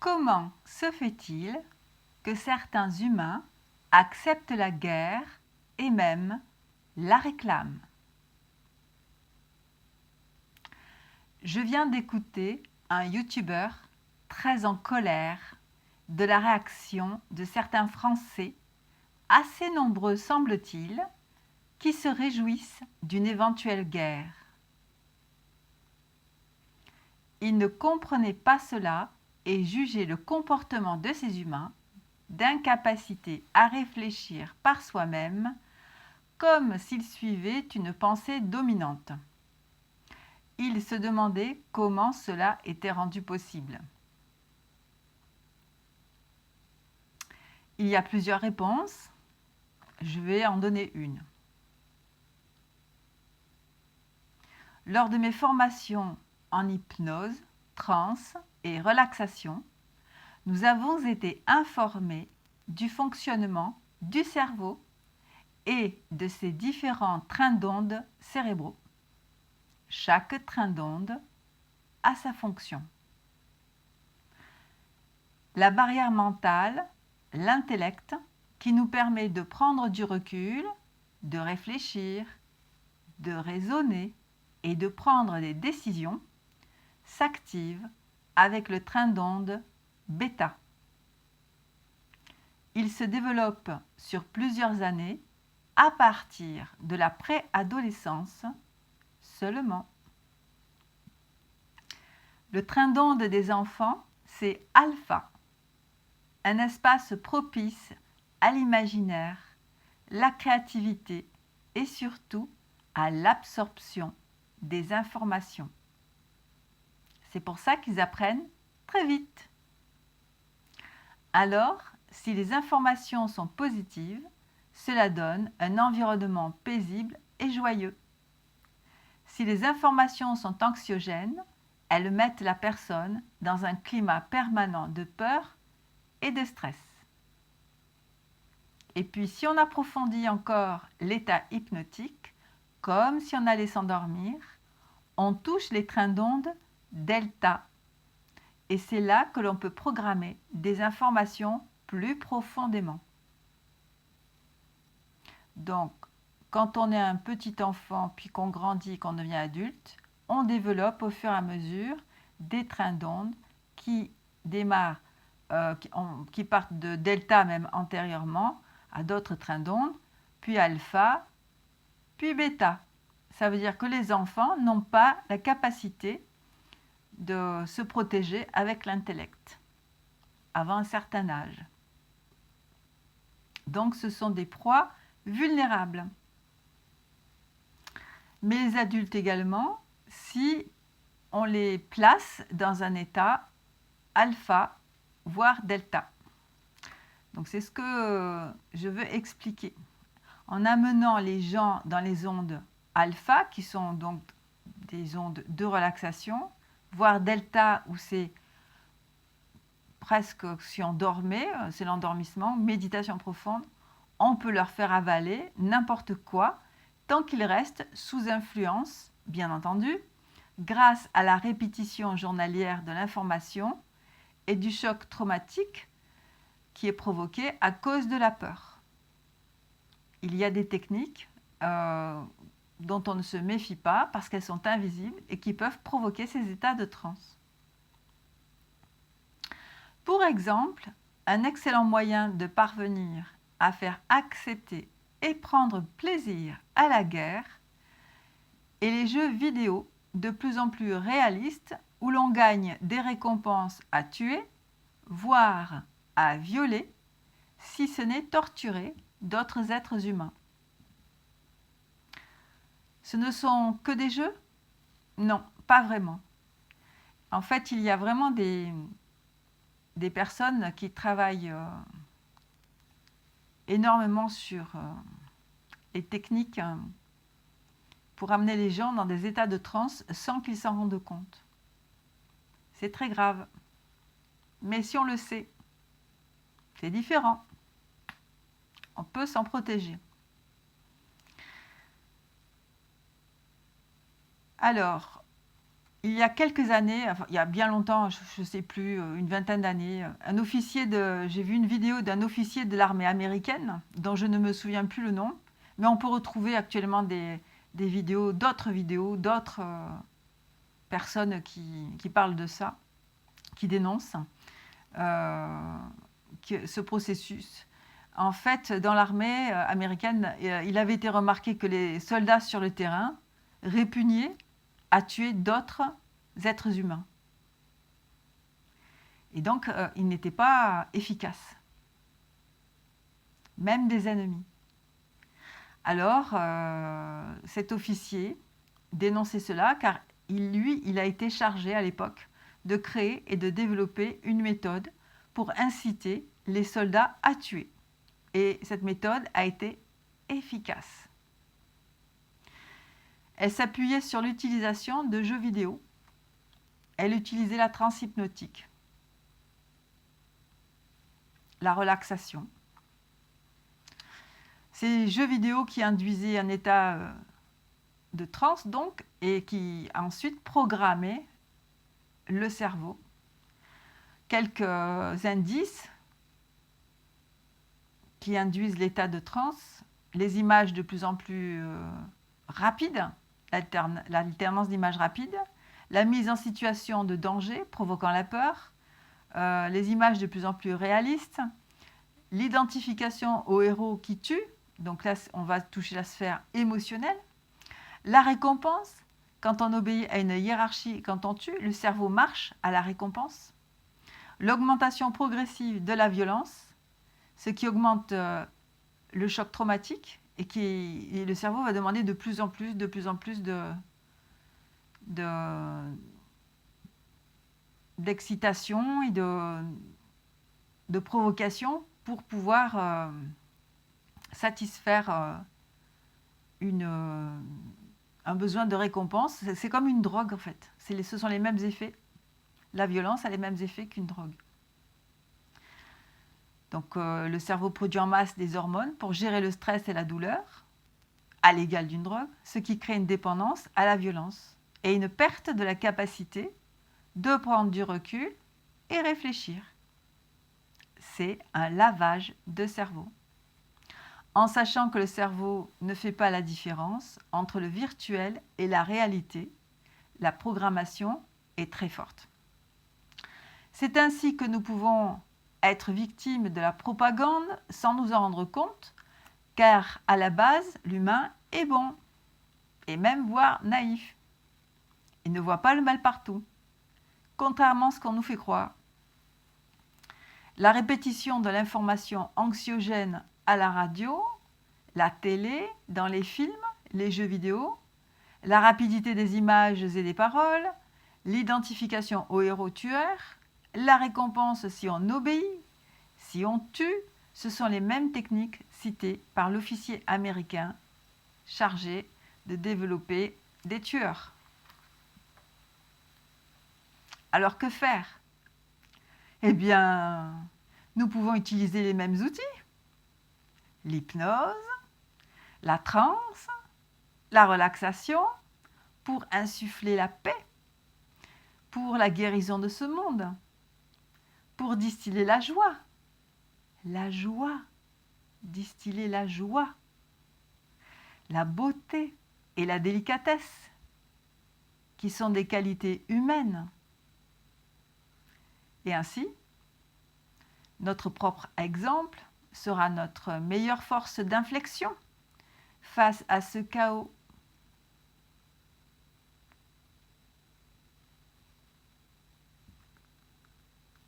Comment se fait-il que certains humains acceptent la guerre et même la réclament? Je viens d'écouter un YouTuber très en colère de la réaction de certains Français, assez nombreux semble-t-il, qui se réjouissent d'une éventuelle guerre. Il ne comprenait pas cela et jugeait le comportement de ces humains d'incapacité à réfléchir par soi-même comme s'ils suivaient une pensée dominante. Il se demandait comment cela était rendu possible. Il y a plusieurs réponses. Je vais en donner une. Lors de mes formations en hypnose, transe et relaxation, nous avons été informés du fonctionnement du cerveau et de ses différents trains d'ondes cérébraux. Chaque train d'onde a sa fonction. La barrière mentale, l'intellect, qui nous permet de prendre du recul, de réfléchir, de raisonner et de prendre des décisions, s'active avec le train d'onde bêta. Il se développe sur plusieurs années à partir de la préadolescence seulement. Le train d'onde des enfants, c'est alpha, un espace propice à l'imaginaire, la créativité et surtout à l'absorption des informations. C'est pour ça qu'ils apprennent très vite. Alors, si les informations sont positives, cela donne un environnement paisible et joyeux. Si les informations sont anxiogènes, elles mettent la personne dans un climat permanent de peur et de stress. Et puis, si on approfondit encore l'état hypnotique, comme si on allait s'endormir, on touche les trains d'onde delta. Et c'est là que l'on peut programmer des informations plus profondément. Donc, quand on est un petit enfant, puis qu'on grandit, qu'on devient adulte, on développe au fur et à mesure des trains d'onde qui démarrent, qui partent de delta même antérieurement à d'autres trains d'onde, puis alpha, puis bêta. Ça veut dire que les enfants n'ont pas la capacité de se protéger avec l'intellect avant un certain âge. Donc ce sont des proies vulnérables. Mais les adultes également, si on les place dans un état alpha, voire delta. Donc c'est ce que je veux expliquer. En amenant les gens dans les ondes alpha, qui sont donc des ondes de relaxation, voire delta, où c'est presque si on dormait, c'est l'endormissement, méditation profonde, on peut leur faire avaler n'importe quoi, tant qu'ils restent sous influence, bien entendu, grâce à la répétition journalière de l'information et du choc traumatique qui est provoqué à cause de la peur. Il y a des techniques dont on ne se méfie pas parce qu'elles sont invisibles et qui peuvent provoquer ces états de transe. Pour exemple, un excellent moyen de parvenir à faire accepter et prendre plaisir à la guerre est les jeux vidéo de plus en plus réalistes où l'on gagne des récompenses à tuer, voire à violer, si ce n'est torturer d'autres êtres humains. Ce ne sont que des jeux? Non, pas vraiment. En fait, il y a vraiment des personnes qui travaillent énormément sur les techniques pour amener les gens dans des états de transe sans qu'ils s'en rendent compte. C'est très grave. Mais si on le sait, c'est différent. On peut s'en protéger. Alors, il y a quelques années, enfin, il y a bien longtemps, je ne sais plus, une vingtaine d'années, j'ai vu une vidéo d'un officier de l'armée américaine, dont je ne me souviens plus le nom, mais on peut retrouver actuellement des vidéos, d'autres personnes qui parlent de ça, qui dénoncent ce processus. En fait, dans l'armée américaine, il avait été remarqué que les soldats sur le terrain répugnaient à tuer d'autres êtres humains. Et donc, ils n'étaient pas efficaces, même des ennemis. Alors, cet officier dénonçait cela car il a été chargé à l'époque de créer et de développer une méthode pour inciter les soldats à tuer. Et cette méthode a été efficace. Elle s'appuyait sur l'utilisation de jeux vidéo. Elle utilisait la transe hypnotique, la relaxation. Ces jeux vidéo qui induisaient un état de transe donc, et qui ensuite programmaient le cerveau. Quelques indices qui induisent l'état de transe, les images de plus en plus rapides, l'alternance d'images rapides, la mise en situation de danger provoquant la peur, les images de plus en plus réalistes, l'identification au héros qui tue, donc là on va toucher la sphère émotionnelle, la récompense, quand on obéit à une hiérarchie, quand on tue, le cerveau marche à la récompense, l'augmentation progressive de la violence, ce qui augmente le choc traumatique et le cerveau va demander de plus en plus d'excitation et de provocation pour pouvoir satisfaire un besoin de récompense. C'est comme une drogue en fait. Ce sont les mêmes effets. La violence a les mêmes effets qu'une drogue. Donc le cerveau produit en masse des hormones pour gérer le stress et la douleur, à l'égal d'une drogue, ce qui crée une dépendance à la violence et une perte de la capacité de prendre du recul et réfléchir. C'est un lavage de cerveau. En sachant que le cerveau ne fait pas la différence entre le virtuel et la réalité, la programmation est très forte. C'est ainsi que nous pouvons être victimes de la propagande sans nous en rendre compte, car à la base, l'humain est bon, et même voire naïf. Il ne voit pas le mal partout, contrairement à ce qu'on nous fait croire. La répétition de l'information anxiogène à la radio, la télé, dans les films, les jeux vidéo, la rapidité des images et des paroles, l'identification au héros tueur, la récompense si on obéit, si on tue, ce sont les mêmes techniques citées par l'officier américain chargé de développer des tueurs. Alors que faire? Eh bien, nous pouvons utiliser les mêmes outils. L'hypnose, la transe, la relaxation pour insuffler la paix, pour la guérison de ce monde, pour distiller la joie. La joie, distiller la joie, la beauté et la délicatesse, qui sont des qualités humaines. Et ainsi, notre propre exemple sera notre meilleure force d'inflexion face à ce chaos